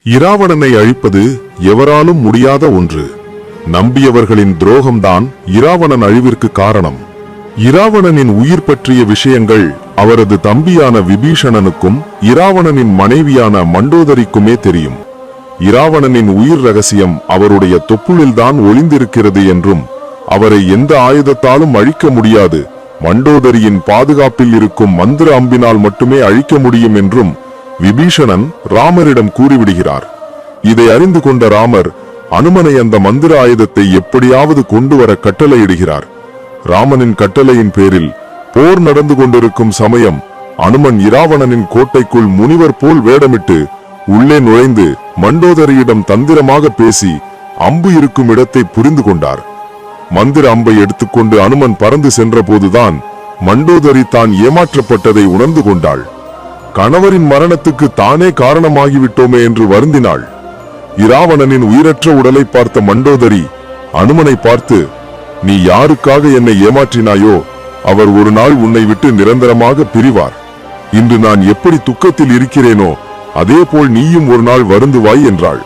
இராவணனை அழிப்பது எவராலும் முடியாத ஒன்று. நம்பியவர்களின் துரோகம்தான் இராவணன் அழிவிற்கு காரணம். இராவணனின் உயிர் பற்றிய விஷயங்கள் அவரது தம்பியான விபீஷணனுக்கும் இராவணனின் மனைவியான மண்டோதரிக்குமே தெரியும். இராவணனின் உயிர் ரகசியம் அவருடைய தொப்புளில்தான் ஒளிந்திருக்கிறது என்றும் அவரை எந்த ஆயுதத்தாலும் அழிக்க முடியாது, மண்டோதரியின் பாதுகாப்பில் இருக்கும் மந்திர அம்பினால் மட்டுமே அழிக்க முடியும் என்றும் விபீஷணன் ராமரிடம் கூறிவிடுகிறார். இதை அறிந்து கொண்ட ராமர் அனுமனை அந்த மந்திர ஆயுதத்தை எப்படியாவது கொண்டு வர கட்டளையிடுகிறார். ராமனின் கட்டளையின் பேரில் போர் நடந்து கொண்டிருக்கும் சமயம் அனுமன் இராவணனின் கோட்டைக்குள் முனிவர் போல் வேடமிட்டு உள்ளே நுழைந்து மண்டோதரியிடம் தந்திரமாக பேசி அம்பு இருக்கும் இடத்தை புரிந்து கொண்டார். மந்திர அம்பை எடுத்துக்கொண்டு அனுமன் பறந்து சென்ற போதுதான் மண்டோதரி தான் ஏமாற்றப்பட்டதை உணர்ந்து கொண்டாள். கணவரின் மரணத்துக்கு தானே காரணமாகிவிட்டோமே என்று வருந்தினாள். இராவணனின் உயிரற்ற உடலை பார்த்த மண்டோதரி அனுமனை பார்த்து, நீ யாருக்காக என்னை ஏமாற்றினாயோ அவர் ஒரு நாள் உன்னை விட்டு நிரந்தரமாக பிரிவார். இன்று நான் எப்படி துக்கத்தில் இருக்கிறேனோ அதே போல் நீயும் ஒரு நாள் வருந்துவாய் என்றாள்.